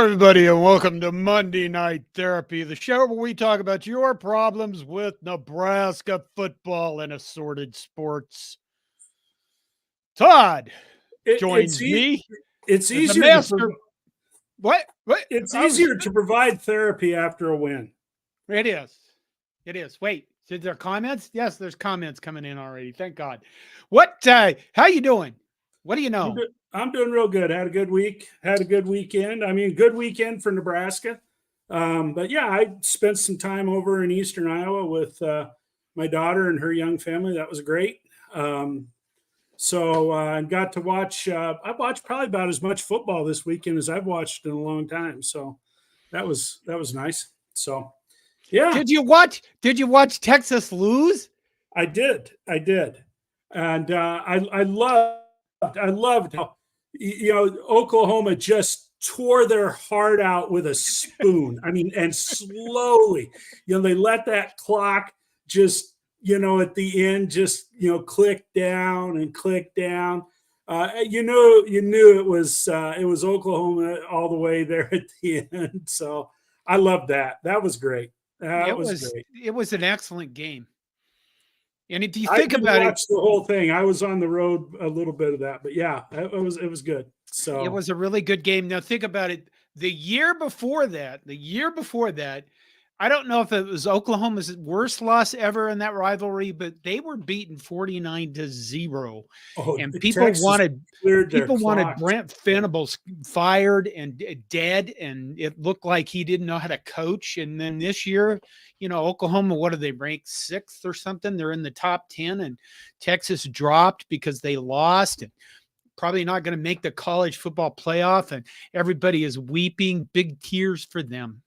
Hello, everybody, and welcome to Monday Night Therapy, the show where we talk about your problems with Nebraska football and assorted sports. Todd joins me. It's as the easier. master. What? It's easier to provide therapy after a win. It is. It is. Wait, is there comments? Yes, there's comments coming in already. Thank God. What? How you doing? What do you know? I'm doing real good. Had a good week. Had a good weekend. I mean, good weekend for Nebraska. But yeah, I spent some time over in Eastern Iowa with my daughter and her young family. That was great. So I got to watch. I watched probably about as much football this weekend as I've watched in a long time. So that was nice. So yeah. Did you watch Texas lose? I did, and I loved how Oklahoma just tore their heart out with a spoon. I mean, and slowly, they let that clock just at the end just click down and click down. You knew it was Oklahoma all the way there at the end. So I loved that. That was great. It was great. It was an excellent game. And if you think about it, the whole thing. I was on the road a little bit of that, but yeah, it was good. So it was a really good game. Now think about it. The year before that, I don't know if it was Oklahoma's worst loss ever in that rivalry, but they were beaten 49-0. And people wanted Brent Venables fired and dead, and it looked like he didn't know how to coach. And then this year, Oklahoma, what are they, ranked 6th or something? They're in the top 10, and Texas dropped because they lost and probably not going to make the college football playoff. And everybody is weeping big tears for them.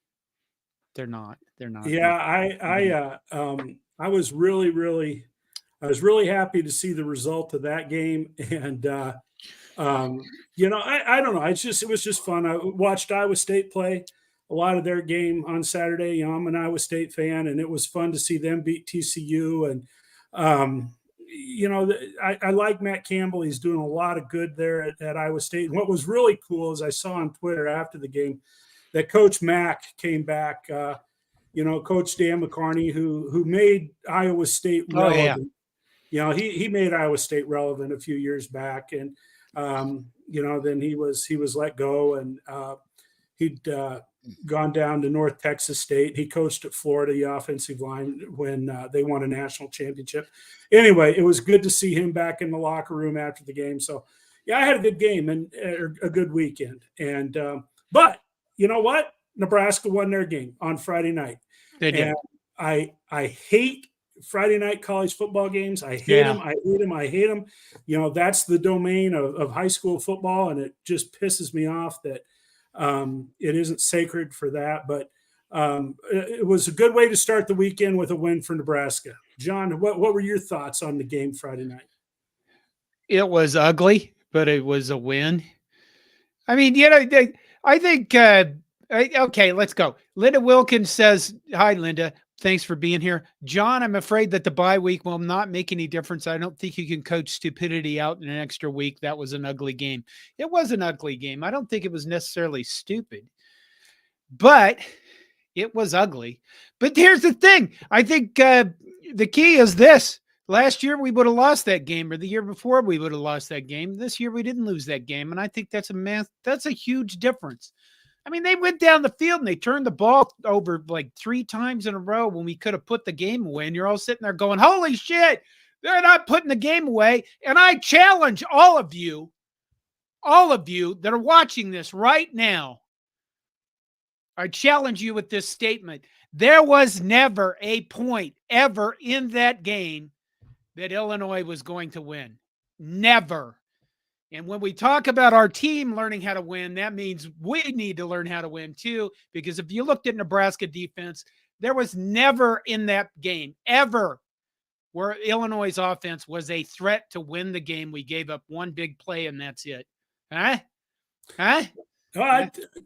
They're not. Yeah, I was really happy to see the result of that game, and I don't know. It was just fun. I watched Iowa State play a lot of their game on Saturday. I'm an Iowa State fan, and it was fun to see them beat TCU. And I like Matt Campbell. He's doing a lot of good there at Iowa State. And what was really cool is I saw on Twitter after the game that Coach Mack came back. Coach Dan McCarney, who made Iowa State relevant. Oh, yeah. He made Iowa State relevant a few years back, and then he was let go, and he'd gone down to North Texas State. He coached at Florida, the offensive line, when they won a national championship. Anyway, it was good to see him back in the locker room after the game. So, yeah, I had a good game and a good weekend. And but you know what? Nebraska won their game on Friday night. They did. And I hate Friday night college football games. I hate them. That's the domain of high school football, and it just pisses me off that it isn't sacred for that. But it was a good way to start the weekend with a win for Nebraska. John, what were your thoughts on the game Friday night? It was ugly, but it was a win. I mean, I think okay, let's go. Linda Wilkins says, hi, Linda. Thanks for being here. John, I'm afraid that the bye week will not make any difference. I don't think you can coach stupidity out in an extra week. That was an ugly game. It was an ugly game. I don't think it was necessarily stupid, but it was ugly. But here's the thing. I think the key is this. Last year, we would have lost that game, or the year before, we would have lost that game. This year, we didn't lose that game, and I think that's a huge difference. I mean, they went down the field and they turned the ball over like 3 times in a row when we could have put the game away. And you're all sitting there going, holy shit, they're not putting the game away. And I challenge all of you that are watching this right now. I challenge you with this statement. There was never a point ever in that game that Illinois was going to win. Never. And when we talk about our team learning how to win, that means we need to learn how to win too. Because if you looked at Nebraska defense, there was never in that game, ever, where Illinois' offense was a threat to win the game. We gave up one big play and that's it. Huh?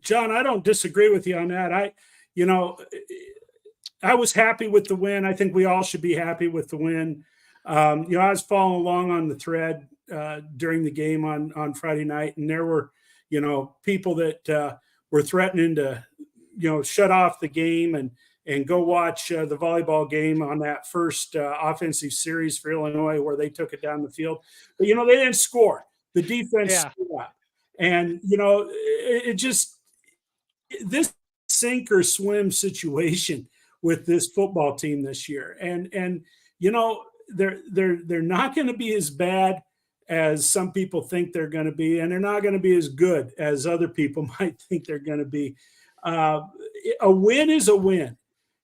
John, I don't disagree with you on that. I was happy with the win. I think we all should be happy with the win. I was following along on the thread during the game on Friday night, and there were, people that were threatening to, shut off the game and go watch the volleyball game on that first offensive series for Illinois where they took it down the field. But, they didn't score. The defense stood up. And, it just – this sink or swim situation with this football team this year. And they're not going to be as bad as some people think they're going to be, and they're not going to be as good as other people might think they're going to be. A win is a win.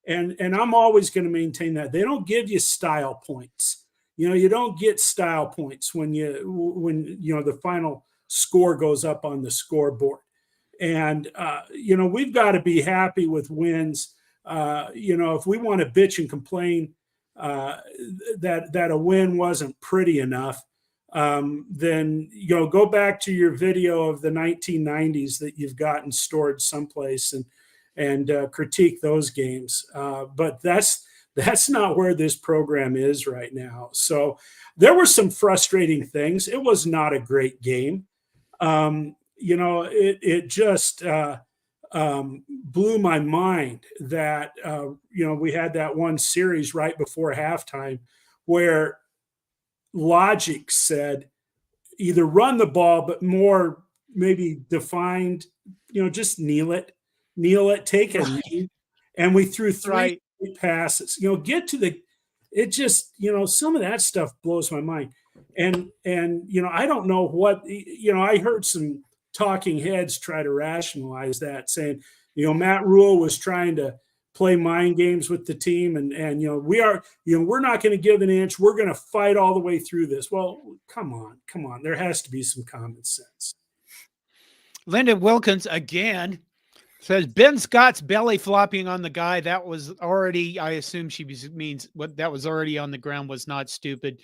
And I'm always going to maintain that. They don't give you style points. You don't get style points when the final score goes up on the scoreboard. And, we've got to be happy with wins. If we want to bitch and complain that a win wasn't pretty enough, then, go back to your video of the 1990s that you've gotten stored someplace and critique those games. But that's not where this program is right now. So there were some frustrating things. It was not a great game. It just blew my mind that, we had that one series right before halftime where logic said either run the ball, but more maybe defined, just kneel it, take a knee. And we threw three passes, get to it just, some of that stuff blows my mind. And I don't know what, I heard some talking heads try to rationalize that, saying, Matt Rhule was trying to play mind games with the team, and we're not going to give an inch. We're going to fight all the way through this. Well, come on. There has to be some common sense. Linda Wilkins again says Ben Scott's belly flopping on the guy. That was already, I assume means what that was already on the ground was not stupid.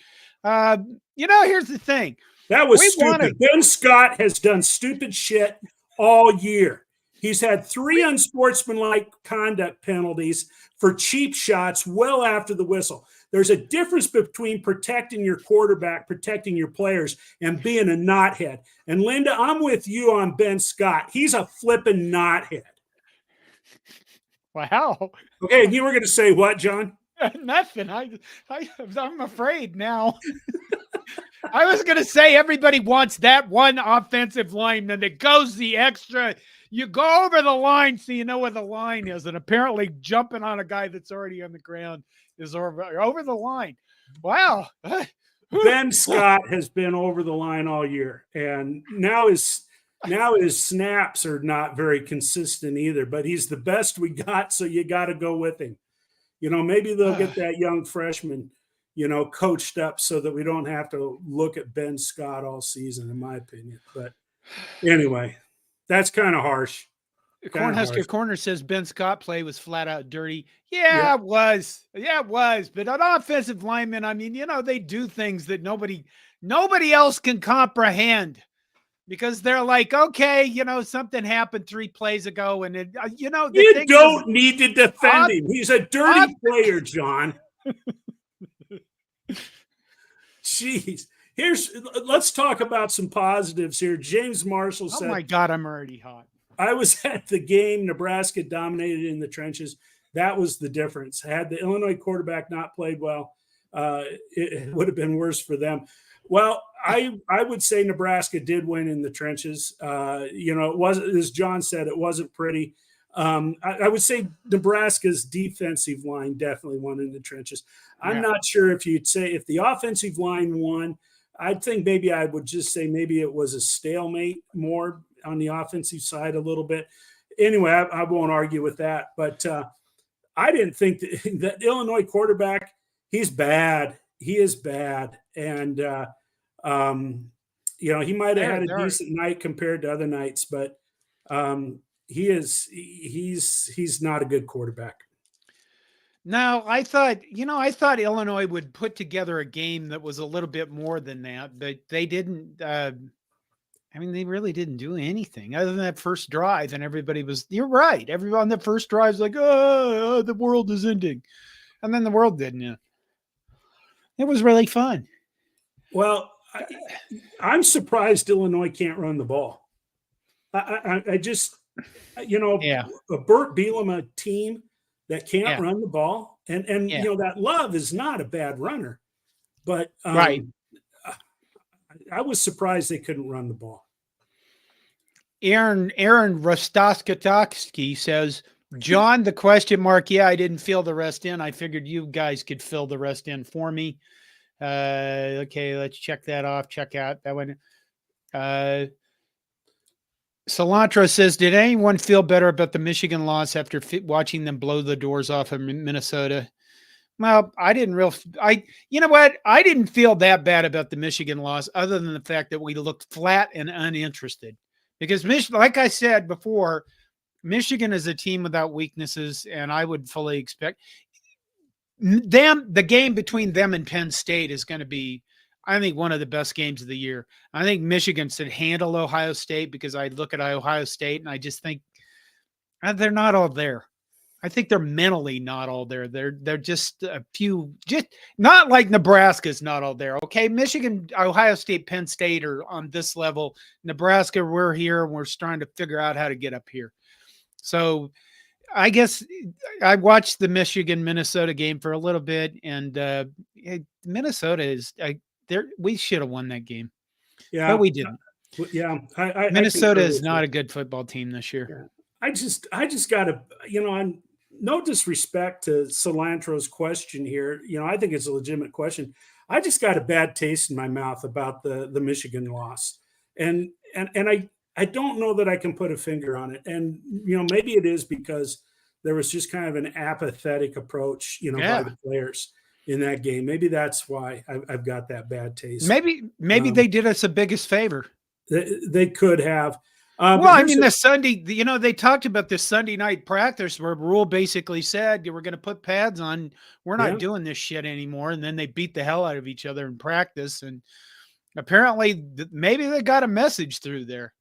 Here's the thing. That was stupid. Ben Scott has done stupid shit all year. He's had 3 unsportsmanlike conduct penalties for cheap shots well after the whistle. There's a difference between protecting your quarterback, protecting your players, and being a knothead. And Linda, I'm with you on Ben Scott. He's a flipping knothead. Wow. Okay, and you were going to say what, John? Nothing. I'm afraid now. I was going to say everybody wants that one offensive lineman that goes the extra. You go over the line so you know where the line is, and apparently jumping on a guy that's already on the ground is over the line. Wow. Ben Scott has been over the line all year, and now his snaps are not very consistent either, but he's the best we got, so you got to go with him. Maybe they'll get that young freshman, coached up so that we don't have to look at Ben Scott all season, in my opinion. But anyway, that's kind of harsh. Cornhusker Corner says Ben Scott play was flat out dirty. Yeah, it was. Yeah, it was. But an offensive lineman, I mean, they do things that nobody else can comprehend because they're like, okay, something happened 3 plays ago, and you don't need to defend him. He's a dirty player, John. Jeez. Let's talk about some positives here. James Marshall said, "Oh my God, I'm already hot." I was at the game. Nebraska dominated in the trenches. That was the difference. Had the Illinois quarterback not played well, it would have been worse for them. Well, I would say Nebraska did win in the trenches. It wasn't, as John said, it wasn't pretty. I would say Nebraska's defensive line definitely won in the trenches. I'm not sure if you'd say if the offensive line won. I think maybe I would just say maybe it was a stalemate more on the offensive side a little bit. Anyway, I won't argue with that. But I didn't think that Illinois quarterback, he's bad. He is bad. And, he might have had a decent night compared to other nights, but he's not a good quarterback. No, I thought Illinois would put together a game that was a little bit more than that, but they didn't. They really didn't do anything other than that first drive, and you're right. Everyone on the first drive is like, oh, the world is ending. And then the world didn't end. It was really fun. Well, I'm surprised Illinois can't run the ball. I just Yeah. a Burt Bielema team that can't Yeah. run the ball, and Yeah. that Love is not a bad runner, but Right. I was surprised they couldn't run the ball. Aaron Rostoskatoski says, John, the question mark. Yeah, I didn't fill the rest in. I figured you guys could fill the rest in for me. Okay, let's check that off. Check out that one. Cilantro says, did anyone feel better about the Michigan loss after watching them blow the doors off of Minnesota? Well, you know what? I didn't feel that bad about the Michigan loss, other than the fact that we looked flat and uninterested. Because like I said before, Michigan is a team without weaknesses, and I would fully expect the game between them and Penn State is going to be, I think, one of the best games of the year. I think Michigan should handle Ohio State, because I look at Ohio State and I just think they're not all there. I think they're mentally not all there. They're just a few, just not like Nebraska's not all there. Okay, Michigan, Ohio State, Penn State are on this level. Nebraska, we're here and we're trying to figure out how to get up here. So I guess I watched the Michigan Minnesota game for a little bit, and Minnesota is there. We should have won that game, but we didn't. Minnesota is not a good football team this year. Yeah. I just got to, I'm no disrespect to Cilantro's question here. I think it's a legitimate question. I just got a bad taste in my mouth about the Michigan loss, and I don't know that I can put a finger on it. And maybe it is because there was just kind of an apathetic approach, by the players in that game. Maybe that's why I've got that bad taste. Maybe they did us the biggest favor. They could have. Well, I mean, the Sunday, they talked about this Sunday night practice where Rhule basically said, we're going to put pads on. We're not doing this shit anymore. And then they beat the hell out of each other in practice. And apparently maybe they got a message through there.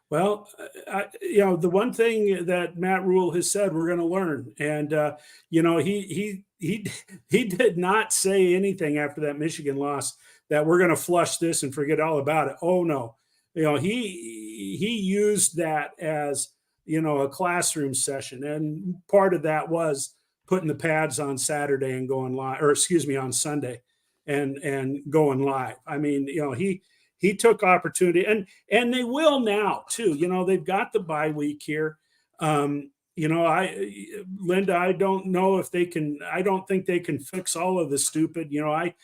Well, the one thing that Matt Rhule has said, we're going to learn. And, he did not say anything after that Michigan loss that we're going to flush this and forget all about it. Oh, no. He used that as, a classroom session. And part of that was putting the pads on Saturday and going live, on Sunday and going live. I mean, he took opportunity, and they will now too. They've got the bye week here. Linda, I don't know if they can. I don't think they can fix all of the stupid. In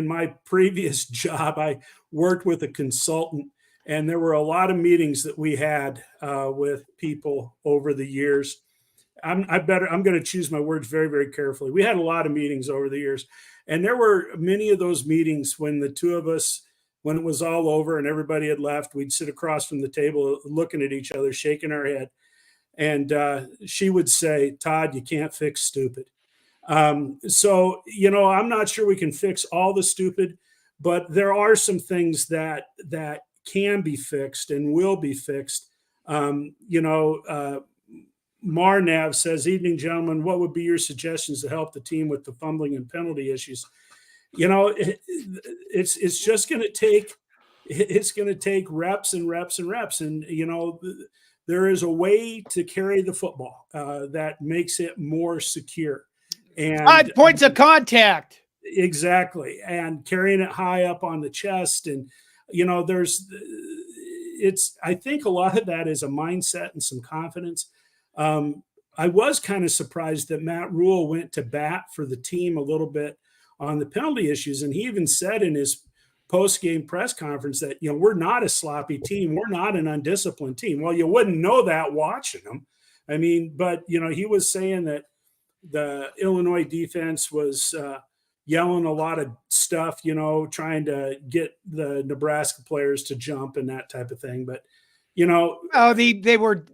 my previous job, I worked with a consultant, and there were a lot of meetings that we had with people over the years. I'm going to choose my words very, very carefully. We had a lot of meetings over the years, and there were many of those meetings when the two of us, when it was all over and everybody had left, we'd sit across from the table looking at each other, shaking our head. And she would say, Todd, you can't fix stupid. So, I'm not sure we can fix all the stupid, but there are some things that can be fixed and will be fixed. Marnav says, evening, gentlemen, what would be your suggestions to help the team with the fumbling and penalty issues? It's just going to take, reps and reps and reps. And, there is a way to carry the football that makes it more secure. And 5 points of contact. Exactly. And carrying it high up on the chest. And, I think a lot of that is a mindset and some confidence. I was kind of surprised that Matt Rhule went to bat for the team a little bit on the penalty issues. And he even said in his post-game press conference that, we're not a sloppy team. We're not an undisciplined team. Well, you wouldn't know that watching them. I mean, but, he was saying that the Illinois defense was yelling a lot of stuff, trying to get the Nebraska players to jump and that type of thing. But, they were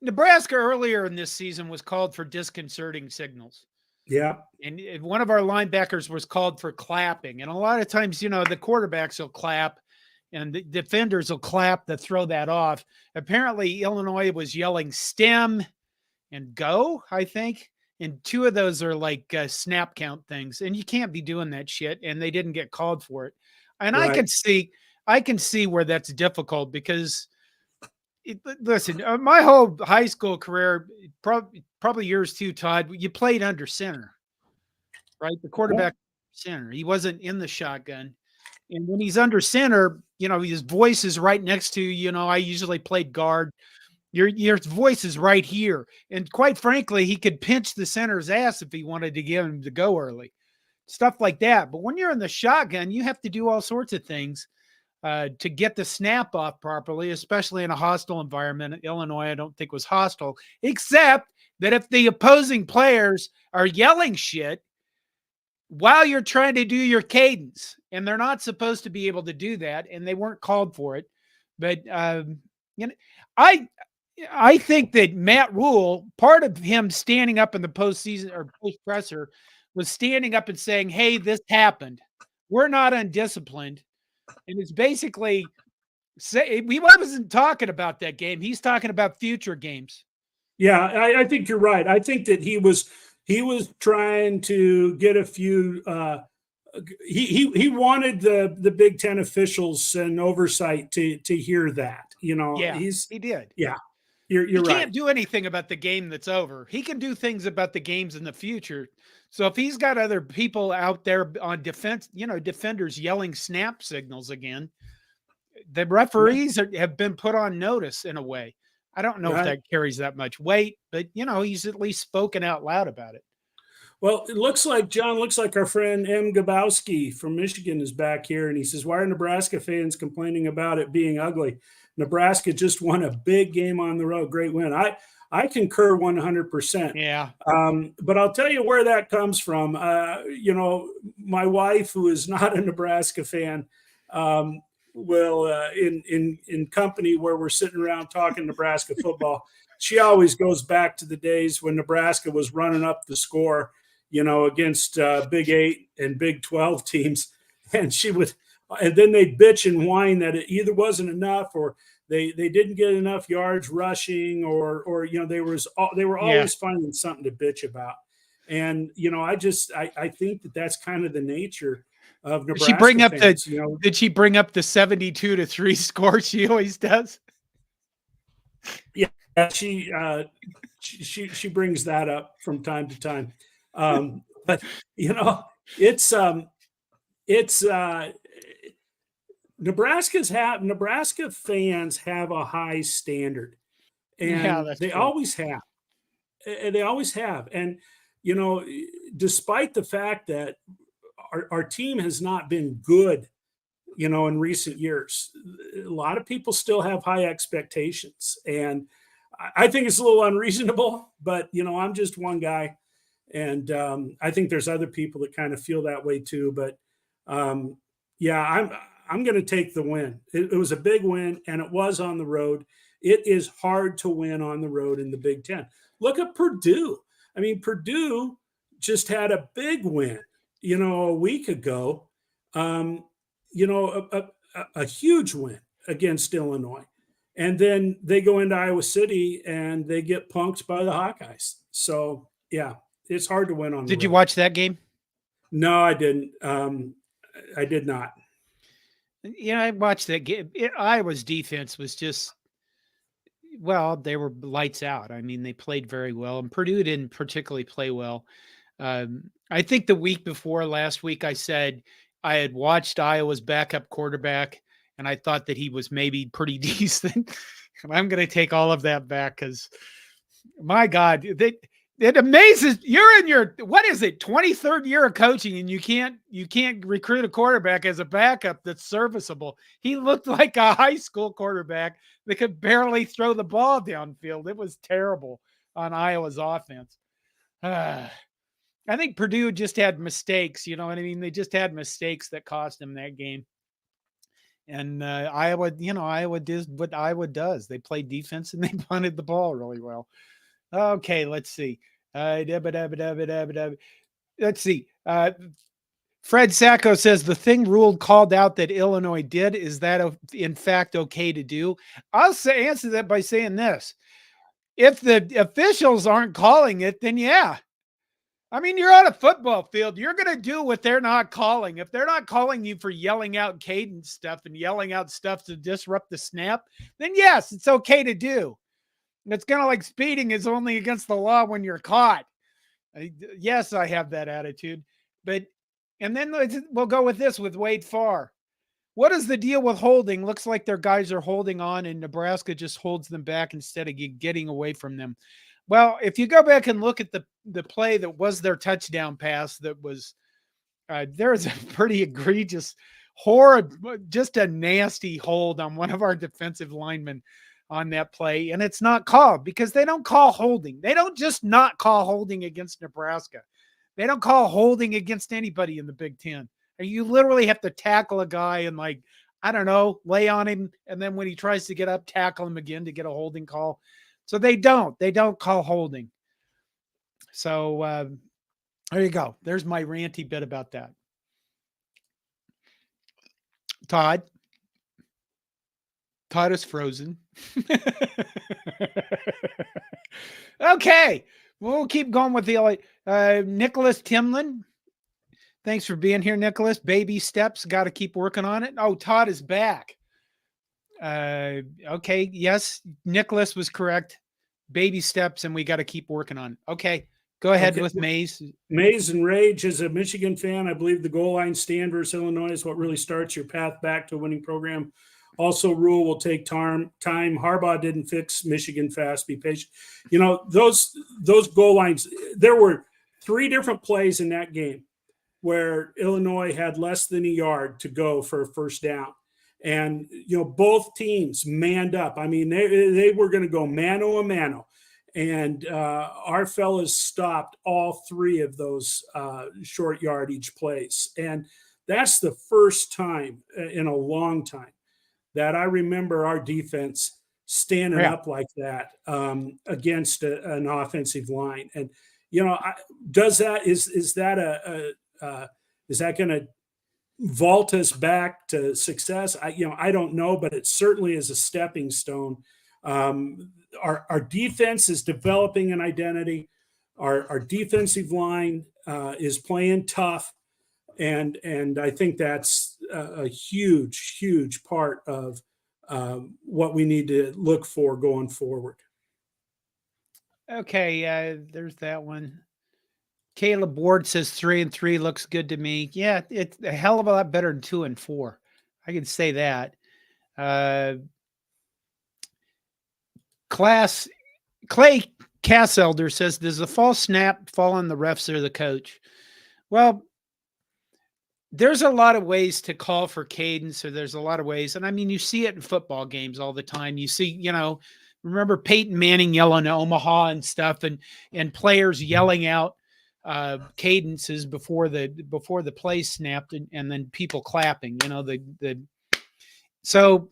Nebraska earlier in this season was called for disconcerting signals. Yeah. And one of our linebackers was called for clapping. And a lot of times, the quarterbacks will clap and the defenders will clap to throw that off. Apparently, Illinois was yelling stem and go, I think. And 2 of those are like snap count things. And you can't be doing that shit. And they didn't get called for it. And right. I can see where that's difficult because Listen, my whole high school career, probably yours too, Todd. You played under center, right? The quarterback center. He wasn't in the shotgun. And when he's under center, his voice is right next to, I usually played guard. Your voice is right here. And quite frankly, he could pinch the center's ass if he wanted to get him to go early. Stuff like that. But when you're in the shotgun, you have to do all sorts of things to get the snap off properly, especially in a hostile environment. Illinois, I don't think was hostile, except that if the opposing players are yelling shit while you're trying to do your cadence, and they're not supposed to be able to do that, and they weren't called for it. But I think that Matt Rhule, part of him standing up in the postseason or post presser, was standing up and saying, "Hey, this happened. We're not undisciplined." And it's basically we wasn't talking about that game. He's talking about future games. Yeah, I think you're right. I think that he was trying to get a few. He wanted the Big Ten officials and oversight to hear that. Yeah, he did. Yeah, you're right. He can't do anything about the game that's over. He can do things about the games in the future. So if he's got other people out there on defense, defenders yelling snap signals again, the referees have been put on notice in a way. I don't know if that carries that much weight, but he's at least spoken out loud about it. Well, it looks like our friend M. Gabowski from Michigan is back here, and he says, "Why are Nebraska fans complaining about it being ugly? Nebraska just won a big game on the road. Great win." I concur 100%. Yeah. But I'll tell you where that comes from. My wife, who is not a Nebraska fan, will in company where we're sitting around talking Nebraska football, she always goes back to the days when Nebraska was running up the score, against Big 8 and Big 12 teams, and then they'd bitch and whine that it either wasn't enough or they didn't get enough yards rushing or they were always finding something to bitch about. And I think that's kind of the nature of Nebraska. Did she bring up the 72-3 score she always does? Yeah, she brings that up from time to time. But it's Nebraska fans have a high standard, and they always have. They always have. And despite the fact that our team has not been good, in recent years, a lot of people still have high expectations, and I think it's a little unreasonable. But I'm just one guy, and I think there's other people that kind of feel that way too. But I'm going to take the win. It was a big win, and it was on the road. It is hard to win on the road in the Big Ten. Look at Purdue. I mean, Purdue just had a big win, a week ago. A huge win against Illinois. And then they go into Iowa City and they get punked by the Hawkeyes. So, yeah, it's hard to win on the road. Did you watch that game? No, I didn't. I did not. Yeah, I watched that game. Iowa's defense was just, they were lights out. I mean, they played very well, and Purdue didn't particularly play well. I think the week before last week, I said I had watched Iowa's backup quarterback, and I thought that he was maybe pretty decent. And I'm going to take all of that back because, my God, it amazes. You're in your 23rd year of coaching, and you can't recruit a quarterback as a backup that's serviceable. He looked like a high school quarterback that could barely throw the ball downfield. It was terrible on Iowa's offense. I think Purdue just had mistakes. You know what I mean? They just had mistakes that cost them that game. And Iowa did what Iowa does. They played defense and they punted the ball really well. Okay, let's see. Let's see. Fred Sacco says the thing Rhule called out that Illinois did, is that in fact okay to do? I'll answer that by saying this. If the officials aren't calling it, then yeah. I mean, you're on a football field. You're going to do what they're not calling. If they're not calling you for yelling out cadence stuff and yelling out stuff to disrupt the snap, then yes, it's okay to do. It's kind of like speeding is only against the law when you're caught. Yes, I have that attitude. But, and then we'll go with this with Wade Farr. What is the deal with holding? Looks like their guys are holding on and Nebraska just holds them back instead of getting away from them. Well, if you go back and look at the play that was their touchdown pass, that was there's a pretty egregious, horrible, just a nasty hold on one of our defensive linemen on that play, and it's not called because they don't call holding. They don't just not call holding against Nebraska. They don't call holding against anybody in the Big Ten. You literally have to tackle a guy and, like, I don't know, lay on him, and then when he tries to get up, tackle him again to get a holding call. So they don't call holding. So there you go. There's my ranty bit about that. Todd is frozen. Okay. We'll keep going with the Nicholas Timlin. Thanks for being here, Nicholas. Baby steps. Got to keep working on it. Oh, Todd is back. Okay. Yes. Nicholas was correct. Baby steps, and we got to keep working on it. Okay. Go ahead with Mays. Mays and Rage is a Michigan fan. I believe the goal line stand versus Illinois is what really starts your path back to a winning program. Also, Rhule will take time. Harbaugh didn't fix Michigan fast. Be patient. You know, those goal lines, there were 3 different plays in that game where Illinois had less than a yard to go for a first down. And, you know, both teams manned up. I mean, they were going to go mano a mano. And our fellas stopped all 3 of those short yardage plays. And that's the first time in a long time that I remember our defense standing up like that against an offensive line. And, you know, is that going to vault us back to success? I don't know, but it certainly is a stepping stone. Our defense is developing an identity. Our defensive line is playing tough, and I think that's a huge part of what we need to look for going forward. Okay, there's that one. Caleb Ward says 3-3 looks good to me. Yeah, it's a hell of a lot better than 2-4. I can say that. Clay Casselder says, does the false snap fall on the refs or the coach? Well, there's a lot of ways to call for cadence, or there's a lot of ways. And I mean, you see it in football games all the time. You see, you know, remember Peyton Manning yelling Omaha and stuff, and players yelling out cadences before the play snapped, and then people clapping, you know, so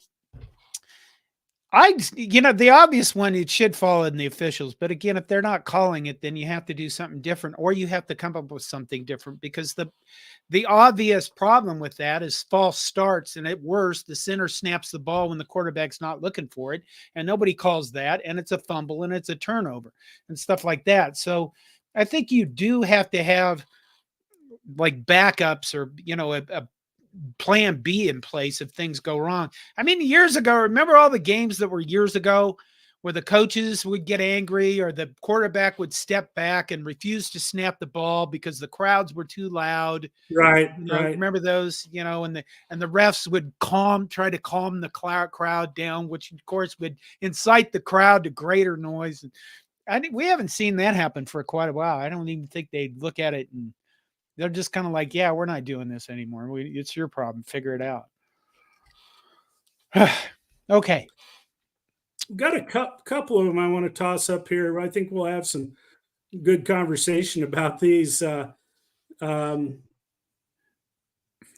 the obvious one, it should fall in the officials. But again, if they're not calling it, then you have to do something different, or you have to come up with something different, because the obvious problem with that is false starts. And at worst, the center snaps the ball when the quarterback's not looking for it, and nobody calls that. And it's a fumble and it's a turnover and stuff like that. So I think you do have to have like backups, or, you know, a plan B in place if things go wrong. I mean, years ago, remember all the games that were years ago where the coaches would get angry, or the quarterback would step back and refuse to snap the ball because the crowds were too loud. Right. Remember those, you know, and the refs would try to calm the crowd down, which of course would incite the crowd to greater noise. We haven't seen that happen for quite a while. I don't even think they'd look at it, and they're just kind of like, yeah, we're not doing this anymore. It's your problem. Figure it out. Okay. We've got a couple of them I want to toss up here. I think we'll have some good conversation about these.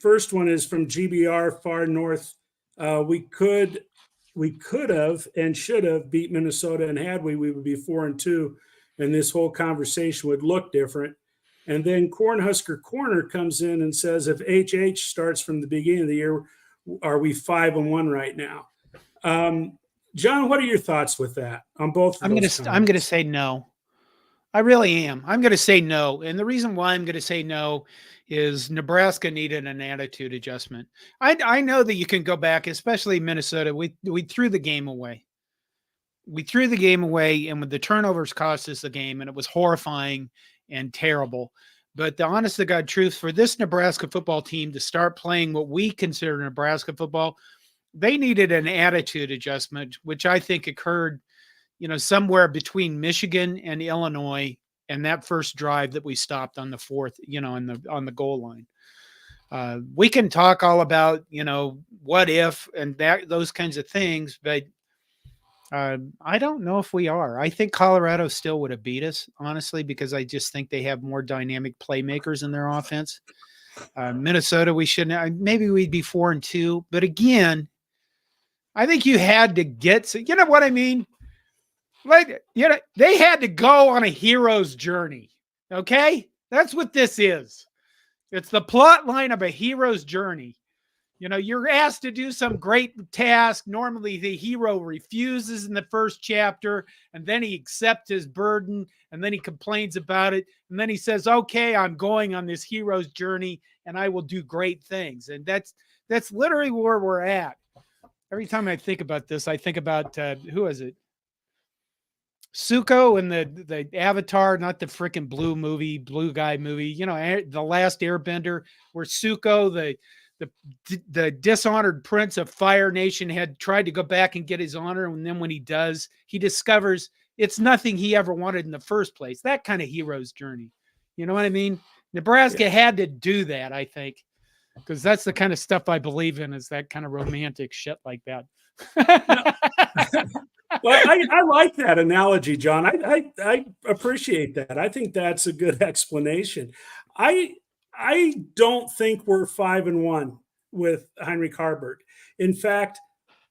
First one is from GBR Far North. We could have and should have beat Minnesota, and had we would be 4-2, and this whole conversation would look different. And then Cornhusker Corner comes in and says, if HH starts from the beginning of the year, are we 5-1 right now? John, what are your thoughts with that on both of those? I'm going to say no. I really am. I'm going to say no. And the reason why I'm going to say no is Nebraska needed an attitude adjustment. I know that you can go back, especially Minnesota. We threw the game away. We threw the game away, and when the turnovers cost us the game, and it was horrifying and terrible. But the honest to God truth, for this Nebraska football team to start playing what we consider Nebraska football, they needed an attitude adjustment, which I think occurred, somewhere between Michigan and Illinois, and that first drive that we stopped on the fourth, on the goal line. We can talk all about, what if and those kinds of things, but I don't know if we are. I think Colorado still would have beat us, honestly, because I just think they have more dynamic playmakers in their offense. Minnesota, we shouldn't. Maybe we'd be 4-2, but again, I think you had to get. You know what I mean? Like, they had to go on a hero's journey. Okay, that's what this is. It's the plot line of a hero's journey. You're asked to do some great task. Normally, the hero refuses in the first chapter, and then he accepts his burden, and then he complains about it, and then he says, "Okay, I'm going on this hero's journey, and I will do great things." And that's literally where we're at. Every time I think about this, I think about who is it? Zuko in the Avatar, not the freaking blue guy movie. The Last Airbender, where Zuko, the dishonored prince of Fire Nation, had tried to go back and get his honor, and then when he does, he discovers it's nothing he ever wanted in the first place. That kind of hero's journey. You know what I mean? Nebraska had to do that, I think, because that's the kind of stuff I believe in, is that kind of romantic shit like that. Well, I like that analogy, John. I appreciate that. I think that's a good explanation. I don't think we're 5-1 with Heinrich Haarberg. In fact,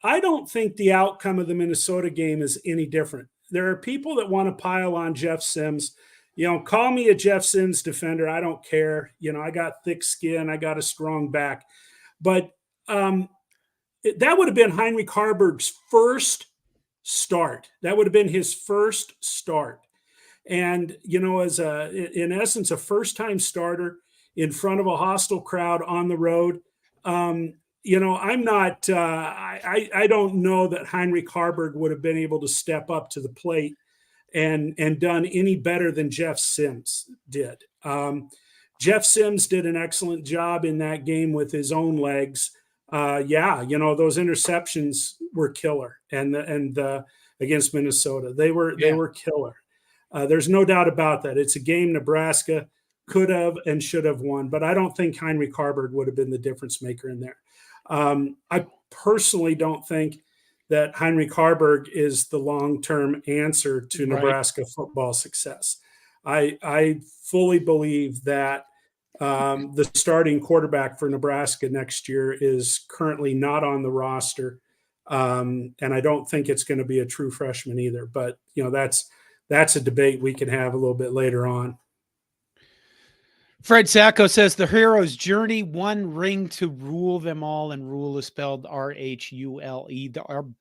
I don't think the outcome of the Minnesota game is any different. There are people that want to pile on Jeff Sims. Call me a Jeff Sims defender. I don't care. I got thick skin. I got a strong back. But that would have been Heinrich Haarberg's first start. That would have been his first start. And, as in essence, a first-time starter in front of a hostile crowd on the road, I'm not, I don't know that Heinrich Haarberg would have been able to step up to the plate and done any better than Jeff Sims did. Jeff Sims did an excellent job in that game with his own legs. Those interceptions were killer, and against Minnesota, they were killer. There's no doubt about that. It's a game Nebraska could have and should have won, but I don't think Heinrich Haarberg would have been the difference maker in there. I personally don't think that Heinrich Haarberg is the long-term answer to Nebraska football success. I fully believe that the starting quarterback for Nebraska next year is currently not on the roster, and I don't think it's going to be a true freshman either. But that's a debate we can have a little bit later on. Fred Sacco says the hero's journey, one ring to rule them all, and Rhule is spelled R-H-U-L-E.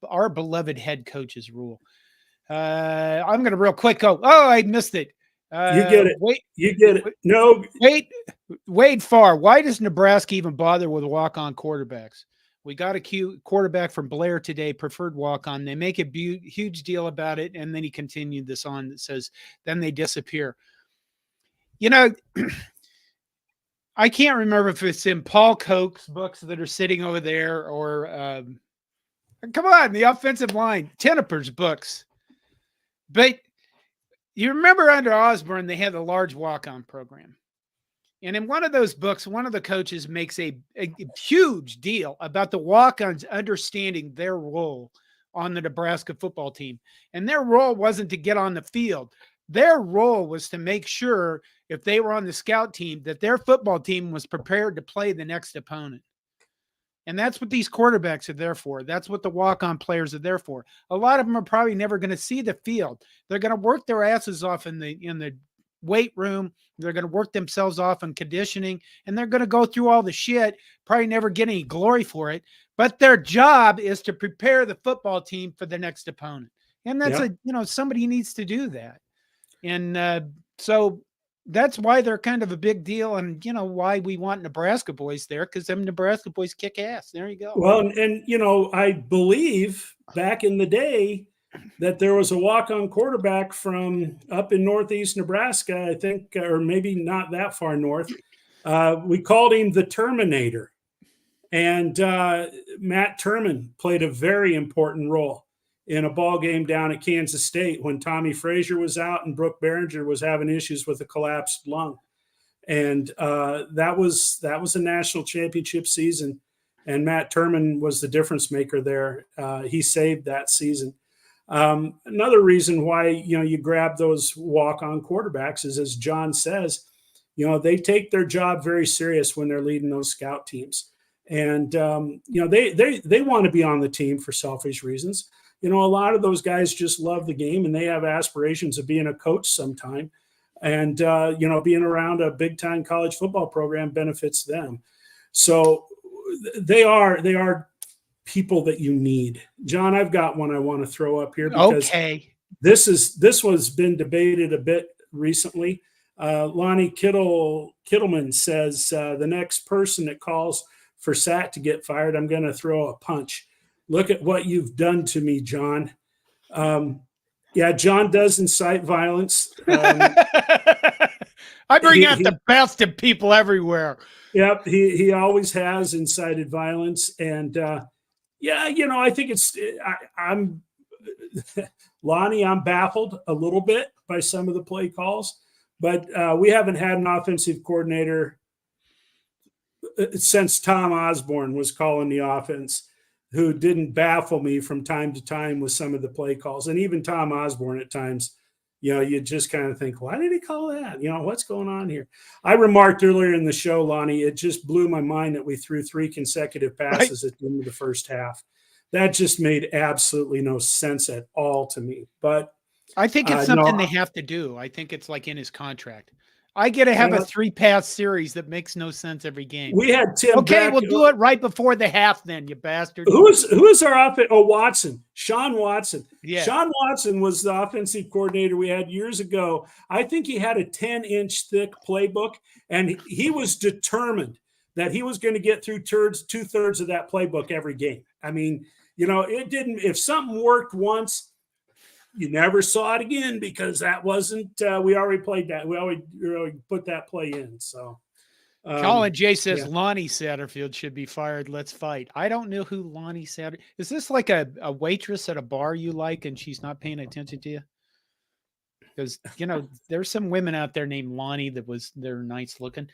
Our beloved head coach is Rhule. I'm going to real quick go. Oh, I missed it. You get it. You get it. No. Wade Farr. Why does Nebraska even bother with walk-on quarterbacks? We got a quarterback from Blair today, preferred walk-on. They make a huge deal about it, and then he continued this on that says, then they disappear. I can't remember if it's in Paul Koch's books that are sitting over there or, come on, the offensive line, Tenneper's books. But you remember under Osborne, they had a large walk-on program. And in one of those books, one of the coaches makes a huge deal about the walk-ons understanding their role on the Nebraska football team. And their role wasn't to get on the field. Their role was to make sure if they were on the scout team that their football team was prepared to play the next opponent. And that's what these quarterbacks are there for. That's what the walk-on players are there for. A lot of them are probably never going to see the field. They're going to work their asses off in the weight room. They're going to work themselves off in conditioning, and they're going to go through all the shit, probably never get any glory for it. But their job is to prepare the football team for the next opponent. And that's somebody needs to do that. And so that's why they're kind of a big deal. And, why we want Nebraska boys there, because them Nebraska boys kick ass. There you go. Well, and I believe back in the day that there was a walk-on quarterback from up in Northeast Nebraska, I think, or maybe not that far north. We called him the Terminator. And Matt Turman played a very important role in a ball game down at Kansas State when Tommy Frazier was out and Brooke Behringer was having issues with a collapsed lung. And that was a national championship season. And Matt Turman was the difference maker there. He saved that season. Another reason why, you grab those walk-on quarterbacks is, as John says, they take their job very serious when they're leading those scout teams. And, they want to be on the team for selfish reasons. A lot of those guys just love the game and they have aspirations of being a coach sometime. And, being around a big time college football program benefits them. So they are people that you need. John, I've got one I want to throw up here because this was been debated a bit recently. Lonnie Kittleman says the next person that calls for Sat to get fired, I'm going to throw a punch. Look at what you've done to me, John. John does incite violence. I bring out the best of people everywhere. Yep, he always has incited violence, and I think I'm Lonnie. I'm baffled a little bit by some of the play calls, but we haven't had an offensive coordinator since Tom Osborne was calling the offense who didn't baffle me from time to time with some of the play calls. And even Tom Osborne at times, you just kind of think, why did he call that? What's going on here? I remarked earlier in the show, Lonnie, it just blew my mind that we threw 3 consecutive passes at the end of the first half. That just made absolutely no sense at all to me. But I think it's something they have to do. I think it's like in his contract. I get to have a 3-pass series that makes no sense every game. We had Tim. Okay, we'll do it right before the half then, you bastard. Who is our offense? Oh, Watson. Sean Watson. Yeah. Sean Watson was the offensive coordinator we had years ago. I think he had a 10-inch thick playbook, and he was determined that he was going to get through two-thirds of that playbook every game. I mean, it didn't – if something worked once – you never saw it again because that wasn't we already played that. We already put that play in. So Colin J says Lonnie Satterfield should be fired. Let's fight. I don't know who Lonnie Satterfield is. This like a waitress at a bar you like and she's not paying attention to you? Because there's some women out there named Lonnie they're nice looking.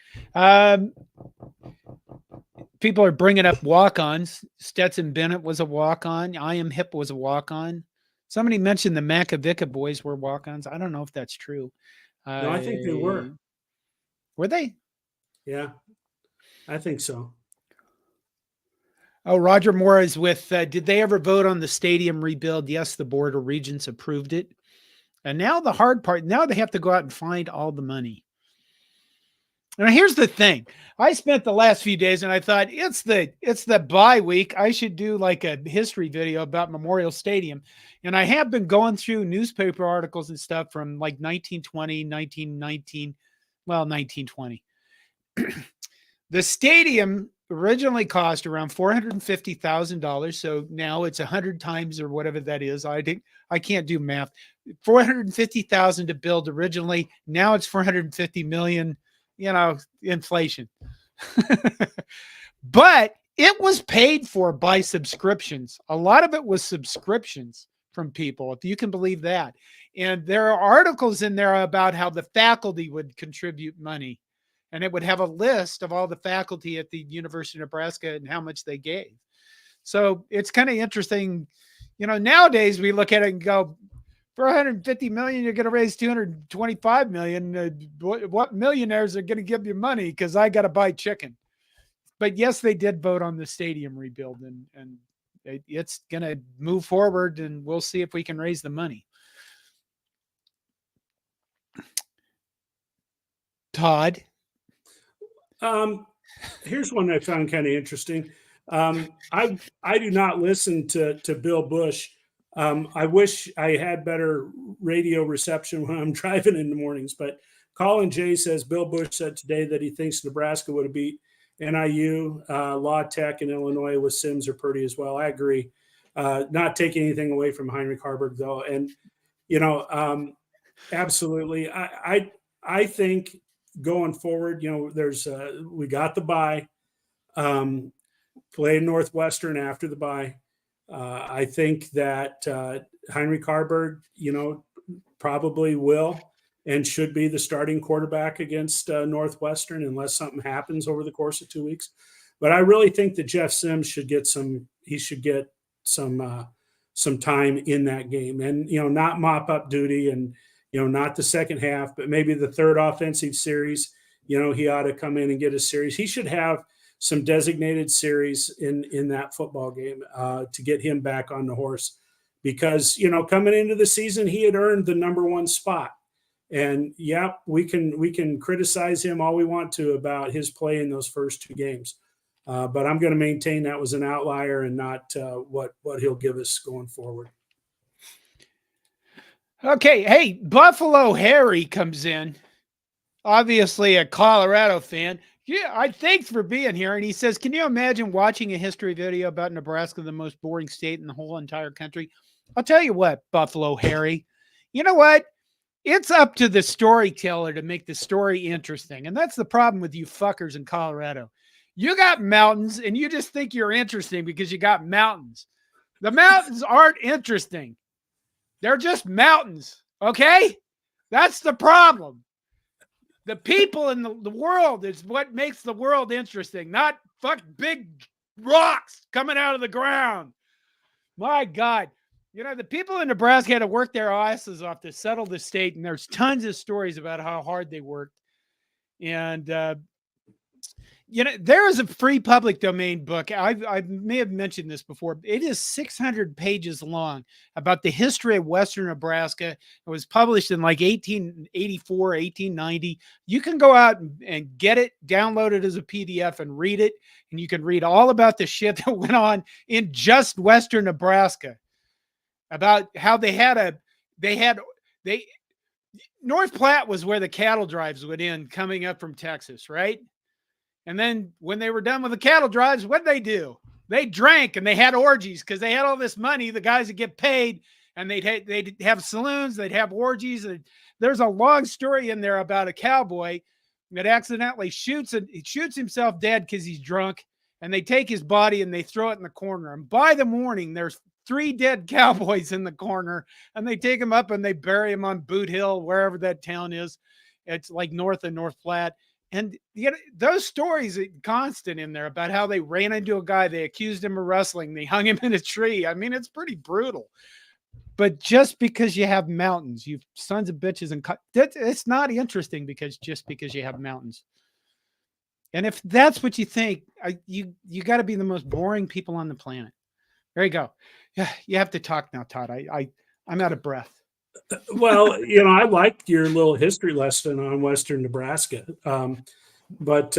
People are bringing up walk-ons. Stetson Bennett was a walk-on. I Am Hip was a walk-on. Somebody mentioned the Makovica boys were walk-ons. I don't know if that's true. No, I think they were. Were they? Yeah, I think so. Oh, Roger Moore is with, did they ever vote on the stadium rebuild? Yes, the Board of Regents approved it. And now the hard part, now they have to go out and find all the money. Now, here's the thing. I spent the last few days and I thought it's the bye week. I should do like a history video about Memorial Stadium. And I have been going through newspaper articles and stuff from like 1920, 1919, well, 1920. The stadium originally cost around $450,000. So now it's 100 times or whatever that is. I can't do math. $450,000 to build originally. Now it's $450 million. Inflation. But it was paid for by subscriptions. A lot of it was subscriptions from people, if you can believe that. And there are articles in there about how the faculty would contribute money. And it would have a list of all the faculty at the University of Nebraska and how much they gave. So it's kind of interesting. Nowadays we look at it and go, for $150 million, you're going to raise $225 million. What millionaires are going to give you money? Because I got to buy chicken. But yes, they did vote on the stadium rebuild, and it's going to move forward, and we'll see if we can raise the money. Todd? Here's one I found kind of interesting. I do not listen to Bill Bush I wish I had better radio reception when I'm driving in the mornings. But Colin J says Bill Bush said today that he thinks Nebraska would have beat NIU, La Tech, and Illinois with Sims or Purdy as well. I agree. Not taking anything away from Heinrich Harburg though, and absolutely. I think going forward, there's we got the bye. Play Northwestern after the bye. I think that Heinrich Harburg, probably will and should be the starting quarterback against Northwestern unless something happens over the course of 2 weeks. But I really think that Jeff Sims should get some time in that game, and not mop up duty, and not the second half, but maybe the third offensive series. He ought to come in and get a series. He should have some designated series in that football game to get him back on the horse, because coming into the season he had earned the number one spot. And we can criticize him all we want to about his play in those first two games, but I'm going to maintain that was an outlier and not what he'll give us going forward. Okay, hey, Buffalo Harry comes in, obviously a Colorado fan. Yeah, thanks for being here. And he says, can you imagine watching a history video about Nebraska, the most boring state in the whole entire country? I'll tell you what, Buffalo Harry, you know what? It's up to the storyteller to make the story interesting. And that's the problem with you fuckers in Colorado. You got mountains and you just think you're interesting because you got mountains. The mountains aren't interesting. They're just mountains. Okay? That's the problem. The people in the world is what makes the world interesting, not fuck big rocks coming out of the ground. My God. The people in Nebraska had to work their asses off to settle the state, and there's tons of stories about how hard they worked. And, there is a free public domain book. I may have mentioned this before. It is 600 pages long about the history of Western Nebraska. It was published in like 1884, 1890. You can go out and get it, download it as a PDF and read it. And you can read all about the shit that went on in just Western Nebraska, about how North Platte was where the cattle drives would end coming up from Texas, right? And then when they were done with the cattle drives, what'd they do? They drank and they had orgies because they had all this money, the guys that get paid, and they'd have saloons, they'd have orgies. And there's a long story in there about a cowboy that accidentally shoots himself dead because he's drunk, and they take his body and they throw it in the corner. And by the morning, there's 3 dead cowboys in the corner, and they take him up and they bury him on Boot Hill, wherever that town is. It's like north of North Platte. And those stories are constant in there about how they ran into a guy, they accused him of wrestling, they hung him in a tree. I mean, it's pretty brutal. But just because you have mountains, you sons of bitches, and it's not interesting because you have mountains. And if that's what you think, you got to be the most boring people on the planet. There you go. Yeah, you have to talk now, Todd. I'm out of breath. Well, I liked your little history lesson on Western Nebraska. But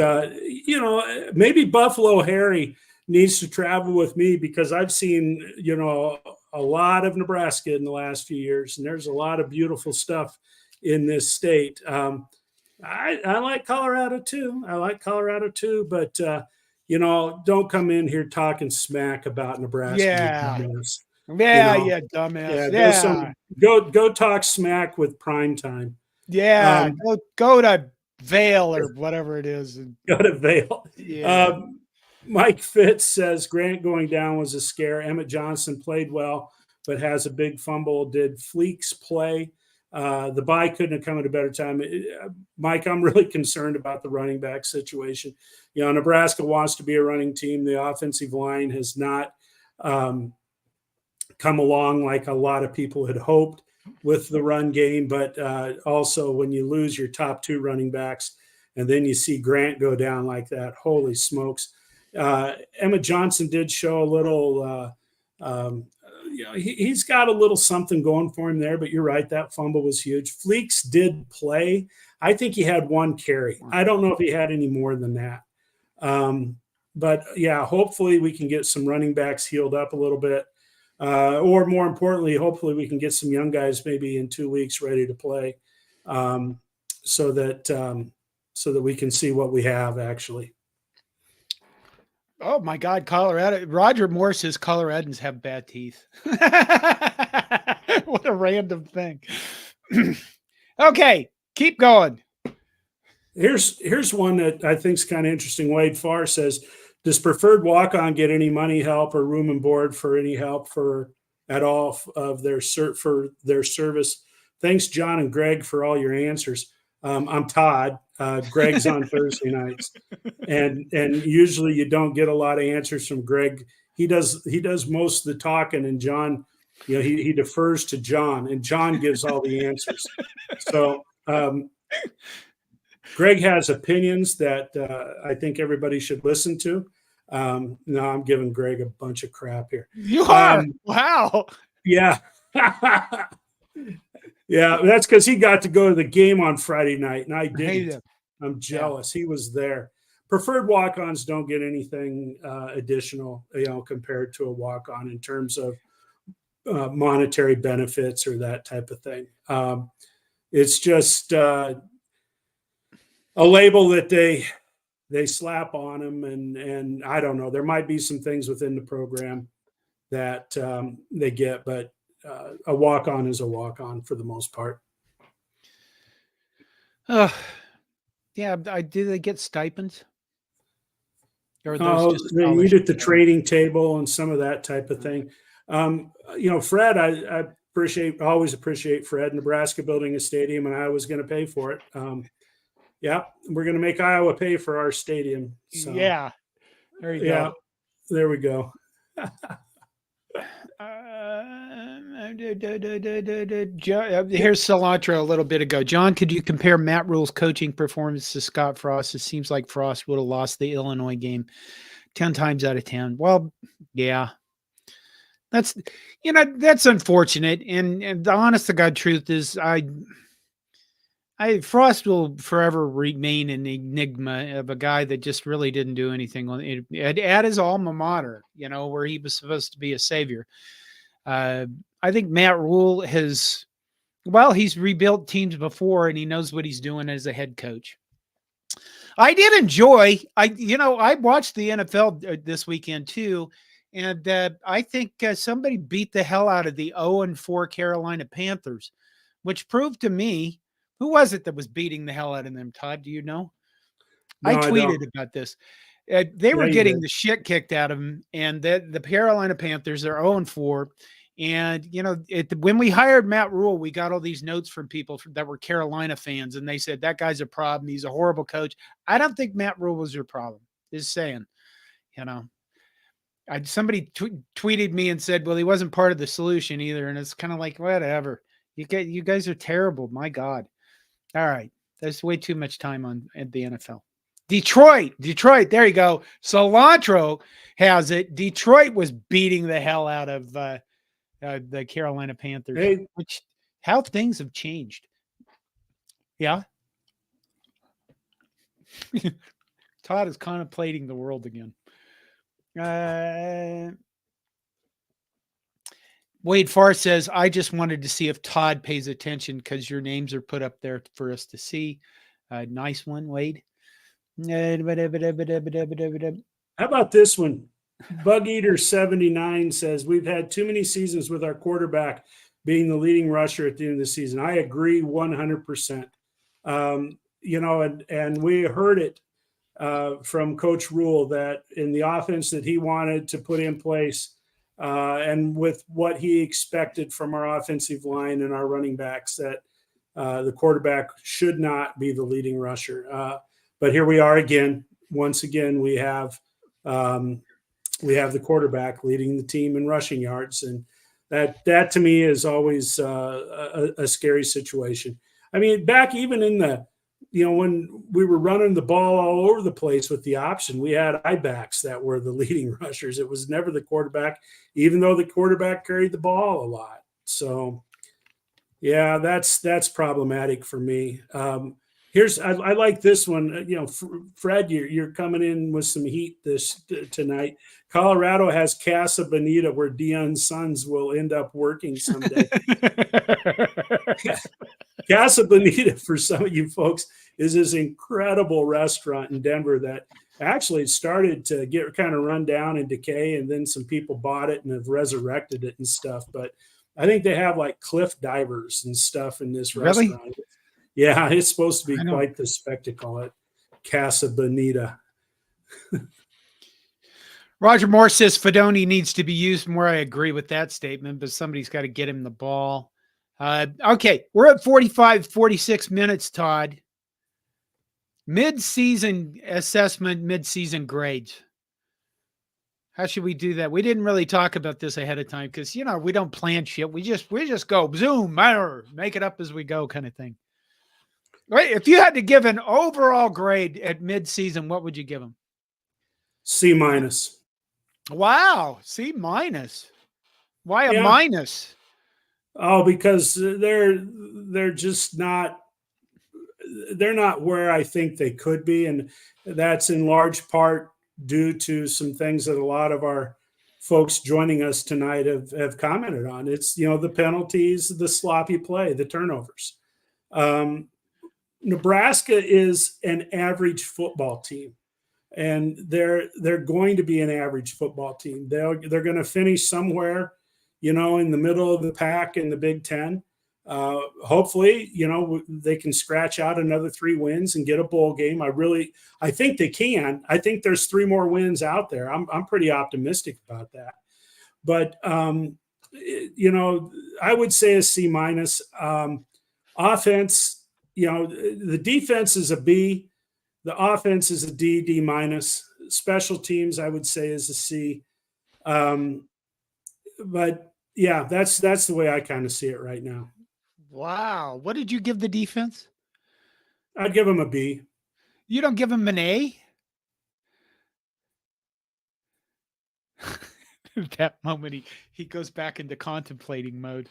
maybe Buffalo Harry needs to travel with me, because I've seen, a lot of Nebraska in the last few years, and there's a lot of beautiful stuff in this state. I like Colorado too. But, don't come in here talking smack about Nebraska. Yeah. Dumbass. Yeah. Go talk smack with Prime Time. Yeah. Go to Vail or whatever it is. Go to Vail. Yeah. Mike Fitz says Grant going down was a scare. Emmett Johnson played well, but has a big fumble. Did Fleeks play? The bye couldn't have come at a better time. Mike, I'm really concerned about the running back situation. Nebraska wants to be a running team. The offensive line has not come along like a lot of people had hoped with the run game. But also when you lose your top 2 running backs and then you see Grant go down like that, holy smokes. Emmett Johnson did show a little he's got a little something going for him there, but you're right, that fumble was huge. Fleeks did play. I think he had 1 carry. I don't know if he had any more than that. But yeah, hopefully we can get some running backs healed up a little bit. or more importantly, hopefully we can get some young guys maybe in 2 weeks ready to play, so that we can see what we have actually. Oh my God, Colorado. Roger Moore says Coloradans have bad teeth. What a random thing. Okay, keep going. Here's one that I think is kind of interesting. Wade Farr says, does preferred walk-on get any money help or room and board for any help at all of for their service? Thanks, John and Greg, for all your answers. I'm Todd. Greg's on Thursday nights, and usually you don't get a lot of answers from Greg. He does most of the talking, and John, he defers to John, and John gives all the answers. So Greg has opinions that I think everybody should listen to. No, I'm giving Greg a bunch of crap here. You are? Wow. Yeah. Yeah, that's because he got to go to the game on Friday night, and I didn't. I'm jealous. Yeah. He was there. Preferred walk-ons don't get anything additional, compared to a walk-on in terms of monetary benefits or that type of thing. It's just a label that they slap on them, and I don't know. There might be some things within the program that they get, but a walk-on is a walk-on for the most part. Yeah. Do they get stipends? Or they eat at the training table and some of that type of thing. Fred, I always appreciate Fred. Nebraska building a stadium, and Iowa's going to pay for it. Yeah, we're going to make Iowa pay for our stadium. So, yeah, there you go. There we go. Here's Cilantro a little bit ago. John, could you compare Matt Rhule's coaching performance to Scott Frost? It seems like Frost would have lost the Illinois game 10 times out of 10. Well, yeah. That's unfortunate. And the honest to God truth is Frost will forever remain an enigma of a guy that just really didn't do anything at his alma mater, where he was supposed to be a savior. I think Matt Rhule he's rebuilt teams before, and he knows what he's doing as a head coach. I did enjoy, I watched the NFL this weekend too. And I think somebody beat the hell out of the 0-4 Carolina Panthers, which proved to me, who was it that was beating the hell out of them, Todd? Do you know? No, I tweeted about this. They were getting the shit kicked out of them, and the Carolina Panthers are 0-4. And, when we hired Matt Rhule, we got all these notes from people that were Carolina fans, and they said, that guy's a problem. He's a horrible coach. I don't think Matt Rhule was your problem. Just saying, somebody tweeted me and said, well, he wasn't part of the solution either. And it's kind of like, whatever. You guys are terrible. My God. All right. There's way too much time at the NFL. Detroit. There you go. Cilantro has it. Detroit was beating the hell out of the Carolina Panthers. Hey. How things have changed. Yeah. Todd is contemplating the world again. Wade Farr says, I just wanted to see if Todd pays attention because your names are put up there for us to see. Nice one, Wade. How about this one? Bug Eater 79 says, we've had too many seasons with our quarterback being the leading rusher at the end of the season. I agree 100%. And we heard it from Coach Rhule that in the offense that he wanted to put in place, and with what he expected from our offensive line and our running backs, that the quarterback should not be the leading rusher. But here we are again. Once again, we have the quarterback leading the team in rushing yards, and that to me is always a scary situation. I mean, back even in the when we were running the ball all over the place with the option, we had I-backs that were the leading rushers. It was never the quarterback, even though the quarterback carried the ball a lot. So, yeah, that's problematic for me. I like this one. Fred, you're coming in with some heat tonight. Colorado has Casa Bonita, where Deion's sons will end up working someday. Casa Bonita, for some of you folks, is this incredible restaurant in Denver that actually started to get kind of run down and decay, and then some people bought it and have resurrected it and stuff. But I think they have like cliff divers and stuff in this Really? restaurant. Yeah, it's supposed to be quite the spectacle at Casa Bonita. Roger Moore says Fedoni needs to be used more. I agree with that statement, but somebody's got to get him the ball. Okay, we're at 45, 46 minutes, Todd. Mid-season assessment, mid-season grades. How should we do that? We didn't really talk about this ahead of time because, we don't plan shit. We just go zoom, make it up as we go kind of thing. Right? If you had to give an overall grade at mid-season, what would you give them? C minus. Wow, C minus. Why a minus? Oh, because they're just not. They're not where I think they could be, and that's in large part due to some things that a lot of our folks joining us tonight have commented on. It's the penalties, the sloppy play, the turnovers. Nebraska is an average football team, and they're going to be an average football team. They're going to finish somewhere, in the middle of the pack in the Big Ten. Hopefully, they can scratch out another 3 wins and get a bowl game. I think they can. I think there's 3 more wins out there. I'm pretty optimistic about that. But I would say a C minus. Offense. The defense is a B, the offense is a D minus. Special teams, I would say, is a C. But yeah, that's the way I kind of see it right now. Wow. What did you give the defense? I'd give them a B. You don't give them an A? That moment he goes back into contemplating mode.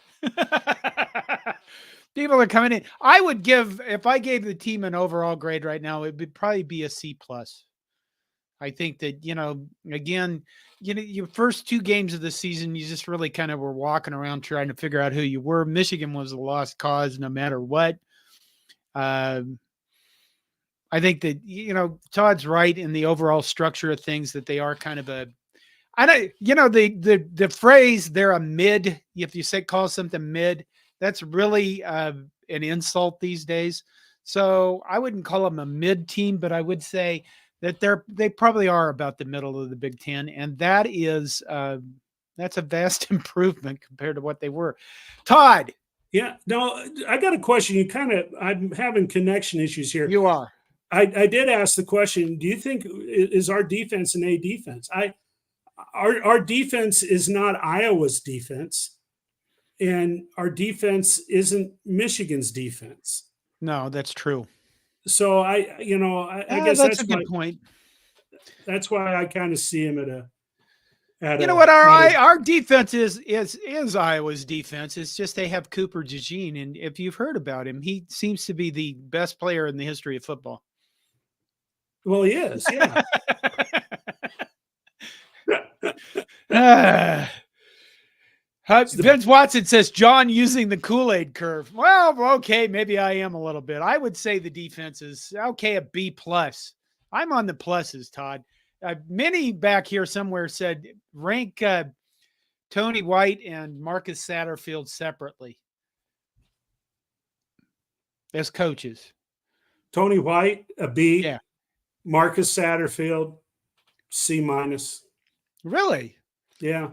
People are coming in. I would if I gave the team an overall grade right now, it would probably be a C plus. I think that, again, your first 2 games of the season, you just really kind of were walking around trying to figure out who you were. Michigan was a lost cause no matter what. I think that, Todd's right in the overall structure of things, that they are kind of the phrase, they're a mid, if you call something mid, that's really an insult these days. So I wouldn't call them a mid team, but I would say that they probably are about the middle of the Big Ten. And that is, that's a vast improvement compared to what they were. Todd. Yeah, no, I got a question. I'm having connection issues here. You are. I did ask the question, do you think is our defense an A defense? Our defense is not Iowa's defense, and our defense isn't Michigan's defense. No, that's true. So I guess that's a good point. That's why I kind of see him at our defense is Iowa's defense. It's just they have Cooper DeJean, and if you've heard about him, he seems to be the best player in the history of football. Well, he is, yeah. Vince Watson says, John using the Kool-Aid curve. Well, okay, maybe I am a little bit. I would say the defense is okay, a B plus. I'm on the pluses, Todd. Many back here somewhere said rank Tony White and Marcus Satterfield separately as coaches. Tony White, a B. Yeah. Marcus Satterfield, C minus. Really? Yeah.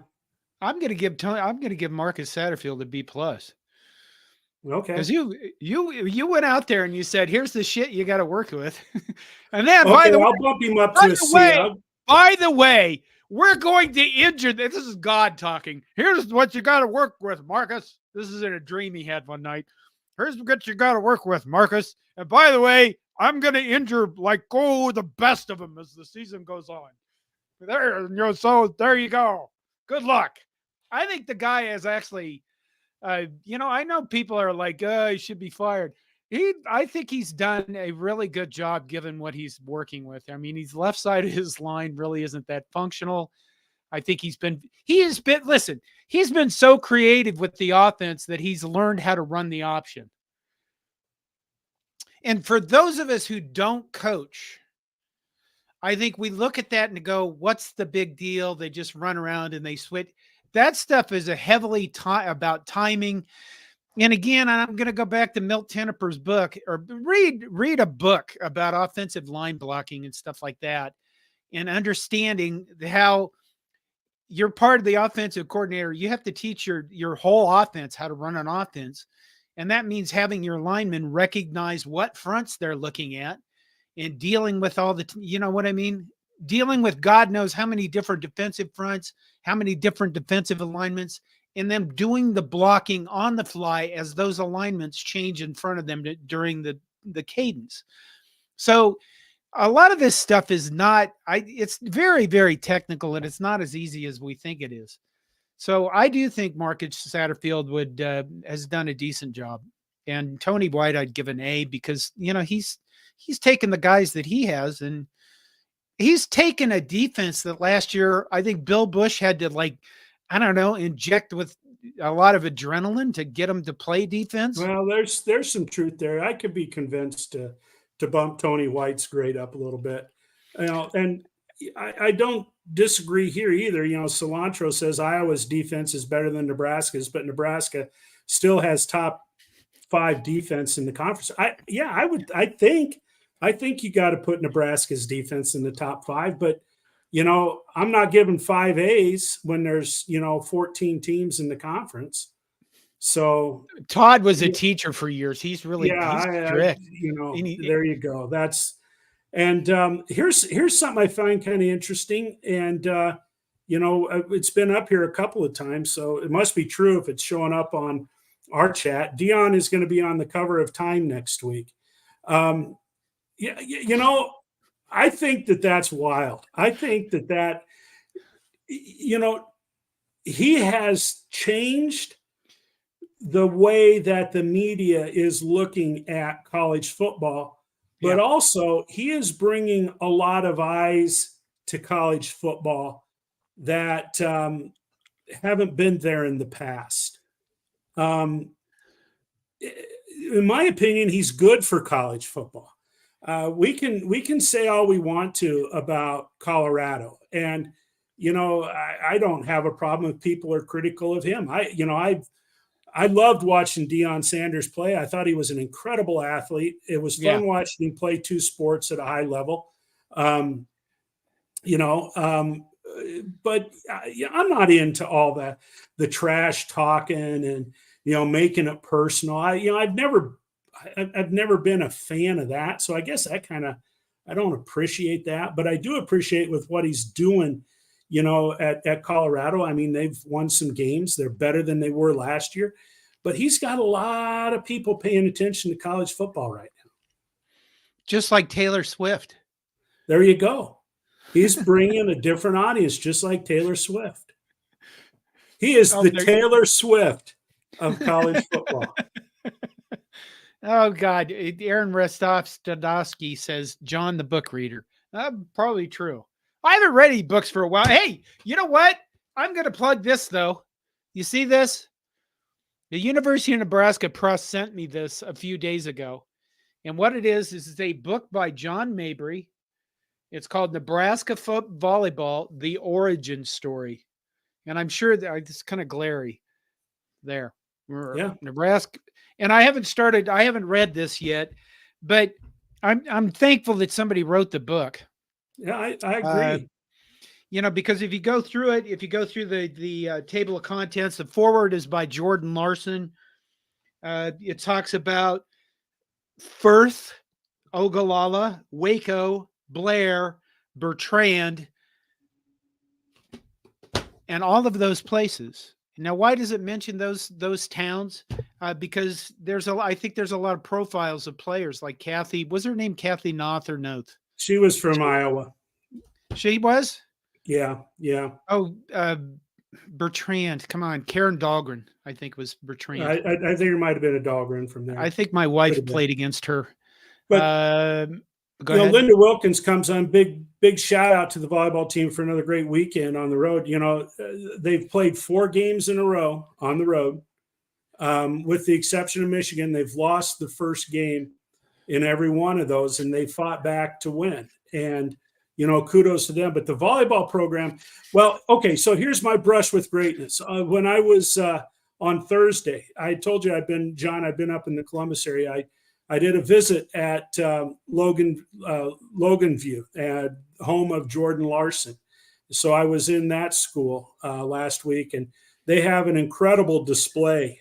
I'm going to give Marcus Satterfield a B plus. Okay. Because you went out there and you said, "Here's the shit you got to work with," and then I'll bump him up to a C. By the way, we're going to injure. This is God talking. Here's what you got to work with, Marcus. This is in a dream he had one night. Here's what you got to work with, Marcus. And by the way, I'm going to injure the best of them as the season goes on. So there you go. Good luck. I think the guy is actually, I know people are like, he should be fired. I think he's done a really good job given what he's working with. I mean, his left side of his line really isn't that functional. I think listen, he's been so creative with the offense that he's learned how to run the option. And for those of us who don't coach, I think we look at that and go, what's the big deal? They just run around and they switch. That stuff is a heavily about timing. And again, I'm going to go back to Milt Tenniper's book, or read a book about offensive line blocking and stuff like that, and understanding how you're part of the offensive coordinator. You have to teach your whole offense how to run an offense. And that means having your linemen recognize what fronts they're looking at and dealing with all the, you know what I mean? Dealing with God knows how many different defensive fronts, how many different defensive alignments, and then doing the blocking on the fly as those alignments change in front of them during the cadence. So a lot of this stuff is not, it's very, very technical, and it's not as easy as we think it is. So I do think Marcus Satterfield has done a decent job. And Tony White, I'd give an A because, he's taken the guys that he has, and he's taken a defense that last year, I think Bill Bush had to inject with a lot of adrenaline to get him to play defense. Well, there's some truth there. I could be convinced to bump Tony White's grade up a little bit. And I don't disagree here either. Cilantro says Iowa's defense is better than Nebraska's, but Nebraska still has top 5 defense in the conference. I think you got to put Nebraska's defense in the top 5, but I'm not giving 5 A's when there's 14 teams in the conference. So Todd was a teacher for years. He's really he's strict. There you go. Here's something I find kind of interesting, and it's been up here a couple of times, so it must be true if it's showing up on our chat. Deion is going to be on the cover of Time next week. I think that's wild. I think that he has changed the way that the media is looking at college football, but also he is bringing a lot of eyes to college football that haven't been there in the past. In my opinion, he's good for college football. We can say all we want to about Colorado, and I don't have a problem if people are critical of him. I loved watching Deion Sanders play. I thought he was an incredible athlete. It was fun watching him play 2 sports at a high level. But I'm not into all the trash talking and making it personal. I've never been a fan of that. So I guess I don't appreciate that, but I do appreciate with what he's doing, at Colorado. I mean, they've won some games. They're better than they were last year, but he's got a lot of people paying attention to college football right now. Just like Taylor Swift. There you go. He's bringing a different audience, just like Taylor Swift. He is the Taylor Swift of college football. Oh, God. Aaron Rostov-Stadowski says, John the book reader. Probably true. I haven't read any books for a while. Hey, you know what? I'm going to plug this, though. You see this? The University of Nebraska Press sent me this a few days ago. And what it is a book by John Mabry. It's called Nebraska Volleyball, The Origin Story. And I'm sure that it's kind of glary there. Yeah. Nebraska. And I haven't read this yet, but I'm thankful that somebody wrote the book. Yeah, I agree. Because if you go through the table of contents, the foreword is by Jordan Larson. It talks about Firth, Ogallala, Waco, Blair, Bertrand, and all of those places. Now, why does it mention those towns? Because I think there's a lot of profiles of players like Kathy. Was her name Kathy Noth or Noth? She was from Iowa. She was? Yeah. Oh, Bertrand. Come on, Karen Dahlgren. I think it was Bertrand. I think there might have been a Dahlgren from there. I think my wife played against her. But go ahead. Linda Wilkins comes on. Big shout out to the volleyball team for another great weekend on the road. They've played 4 games in a row on the road. With the exception of Michigan, they've lost the first game in every one of those, and they fought back to win. And, kudos to them. But the volleyball program, well, okay, so here's my brush with greatness. When I was on Thursday, I told you I've been up in the Columbus area. I did a visit at Loganview, home of Jordan Larson. So I was in that school last week, and they have an incredible display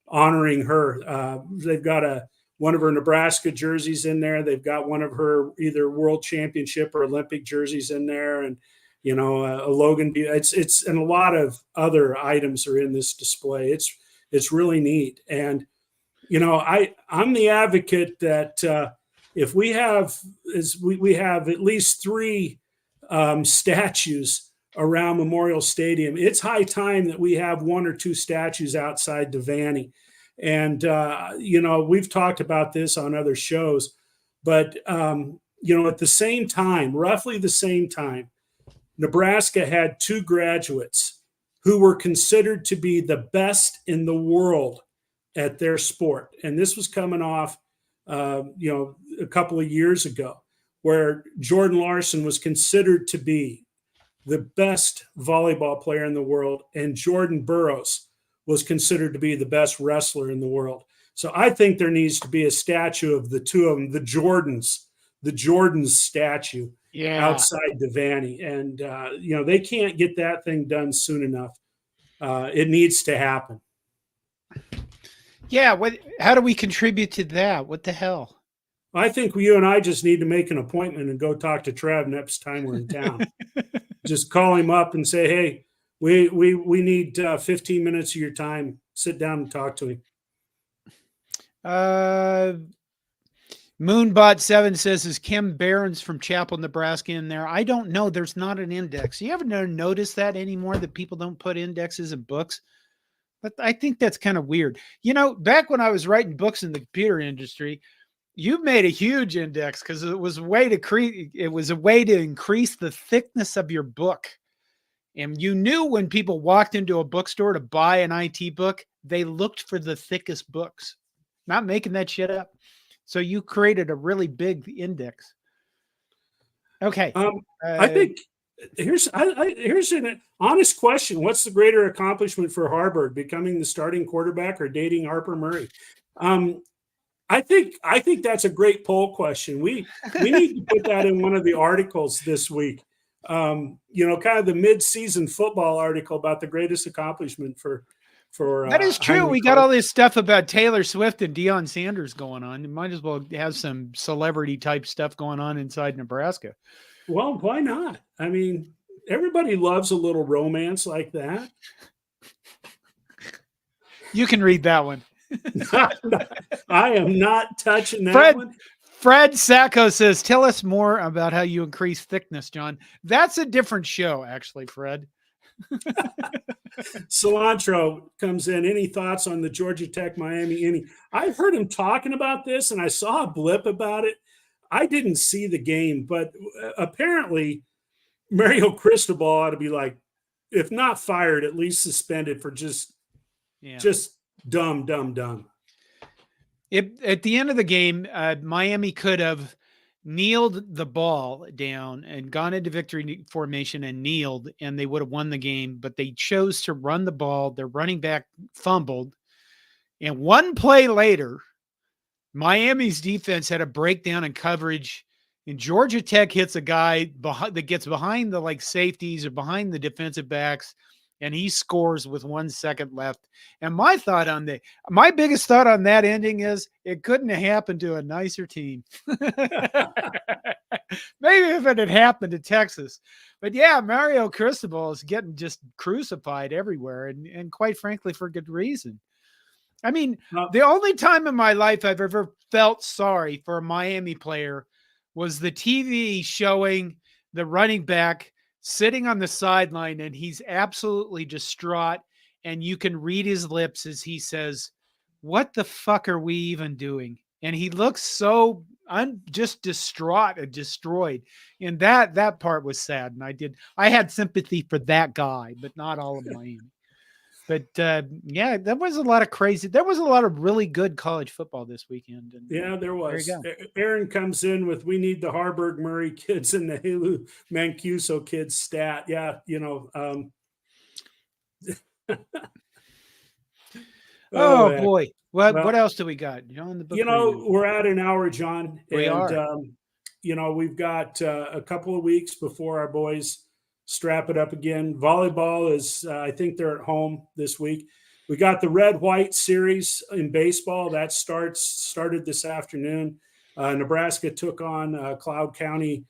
honoring her. They've got one of her Nebraska jerseys in there. They've got one of her either World Championship or Olympic jerseys in there, and a Loganview. It's and a lot of other items are in this display. It's really neat. And I'm the advocate that if we have at least 3 statues around Memorial Stadium, it's high time that we have 1 or 2 statues outside Devaney. And we've talked about this on other shows, but at the same time, roughly the same time, Nebraska had 2 graduates who were considered to be the best in the world at their sport. And this was coming off, a couple of years ago, where Jordan Larson was considered to be the best volleyball player in the world, and Jordan Burroughs was considered to be the best wrestler in the world. So I think there needs to be a statue of the 2 of them, the Jordans statue outside Devaney. And, they can't get that thing done soon enough. It needs to happen. Yeah. How do we contribute to that? What the hell? I think you and I just need to make an appointment and go talk to Trev next time we're in town. Just call him up and say, hey, we need 15 minutes of your time. Sit down and talk to him. Moonbot7 says, is Kim Behrens from Chapel, Nebraska in there? I don't know. There's not an index. You ever notice that anymore, that people don't put indexes in books? But I think that's kind of weird. Back when I was writing books in the computer industry, you made a huge index because it was a way to increase the thickness of your book. And you knew when people walked into a bookstore to buy an IT book, they looked for the thickest books. Not making that shit up. So you created a really big index. Okay. I think here's an honest question. What's the greater accomplishment for Harburg, becoming the starting quarterback or dating Harper Murray? I think that's a great poll question. We need to put that in one of the articles this week. Kind of the mid-season football article about the greatest accomplishment for that is true. We got all this stuff about Taylor Swift and Deion Sanders going on. You might as well have some celebrity type stuff going on inside Nebraska. Well, why not? I mean, everybody loves a little romance like that. You can read that one. I am not touching that one. Fred Sacco says, tell us more about how you increase thickness, John. That's a different show, actually, Fred. Cilantro comes in. Any thoughts on the Georgia Tech Miami inning? I've heard him talking about this, and I saw a blip about it. I didn't see the game, but apparently Mario Cristobal ought to be, like, if not fired, at least suspended for just dumb. At the end of the game, Miami could have kneeled the ball down and gone into victory formation and kneeled, and they would have won the game. But they chose to run the ball. Their running back fumbled. And one play later, Miami's defense had a breakdown in coverage, and Georgia Tech hits a guy that gets behind the safeties or behind the defensive backs, and he scores with 1 second left. And my biggest thought on that ending is it couldn't have happened to a nicer team. Maybe if it had happened to Texas. But yeah, Mario Cristobal is getting just crucified everywhere, and quite frankly, for good reason. I mean, the only time in my life I've ever felt sorry for a Miami player was the TV showing the running back sitting on the sideline, and he's absolutely distraught. And you can read his lips as he says, "What the fuck are we even doing?" And he looks so just distraught and destroyed. And that part was sad. And I had sympathy for that guy, but not all of Miami. But yeah, there was a lot of really good college football this weekend. And Yeah, there was. there you Aaron comes in with, we need the Harburg Murray kids and the Helu Mancuso kids stat. Yeah, Oh heck. boy. What Well, else do we got? John, the book review. we're at an hour, John. We and, are. We've got a couple of weeks before our boys strap it up again. Volleyball is, I think they're at home this week. We got the red-white series in baseball that started this afternoon. Nebraska took on Cloud County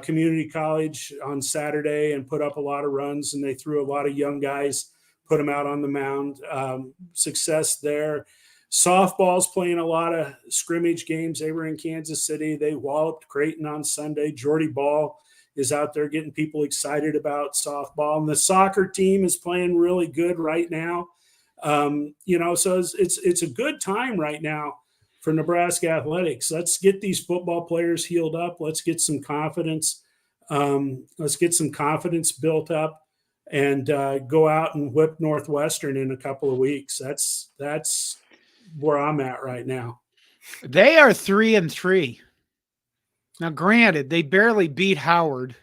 Community College on Saturday and put up a lot of runs, and they threw a lot of young guys, put them out on the mound. Success there. Softball's playing a lot of scrimmage games. They were in Kansas City. They walloped Creighton on Sunday. Jordy Ball is out there getting people excited about softball. And the soccer team is playing really good right now. So it's a good time right now for Nebraska athletics. Let's get these football players healed up. Let's get some confidence. Let's get some confidence built up and go out and whip Northwestern in a couple of weeks. That's where I'm at right now. They are 3-3. Now, granted, they barely beat Howard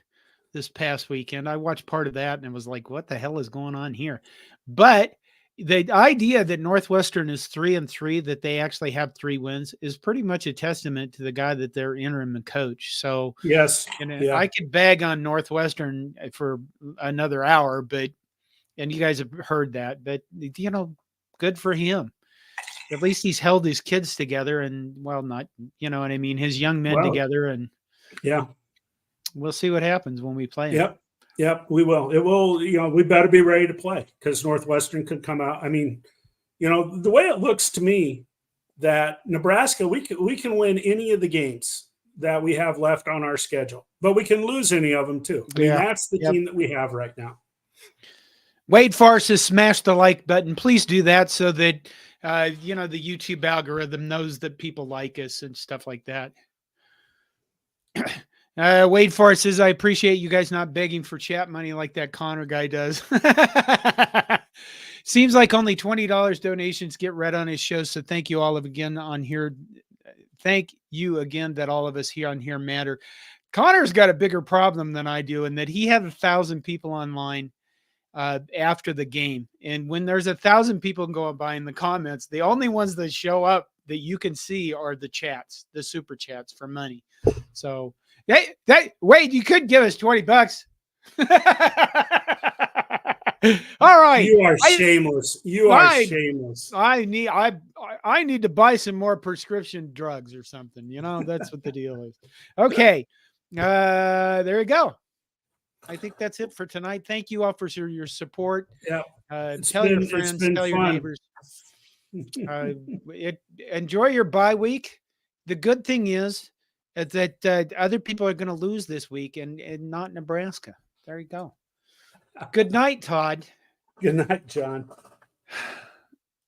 this past weekend. I watched part of that and it was like, what the hell is going on here? But the idea that Northwestern is 3-3, that they actually have 3 wins, is pretty much a testament to the guy that they're interim coach. So yes, I could bag on Northwestern for another hour, and you guys have heard that, but good for him. At least he's held his kids together and, well, not, you know what I mean, his young men together. And yeah, we'll see what happens when we play him. Yep, we will. It will, we better be ready to play because Northwestern could come out. I mean, the way it looks to me that Nebraska, we can win any of the games that we have left on our schedule, but we can lose any of them too. I mean, that's the team that we have right now. Wade Farce has smashed the like button. Please do that so that, the YouTube algorithm knows that people like us and stuff like that. Wade Farce says, I appreciate you guys not begging for chat money like that Connor guy does. Seems like only $20 donations get read on his show. So thank you all again on here. Thank you again that all of us here on here matter. Connor's got a bigger problem than I do in that he had 1,000 people online after the game. And when there's 1,000 people going by in the comments, the only ones that show up that you can see are the chats, the super chats for money. So Wade, you could give us $20. All right. You are shameless. You are shameless. I need to buy some more prescription drugs or something. That's what the deal is. Okay. There you go. I think that's it for tonight. Thank you all for your support. Yeah. Tell your friends, tell your neighbors. Enjoy your bye week. The good thing is that other people are going to lose this week and not Nebraska. There you go. Good night, Todd. Good night, John.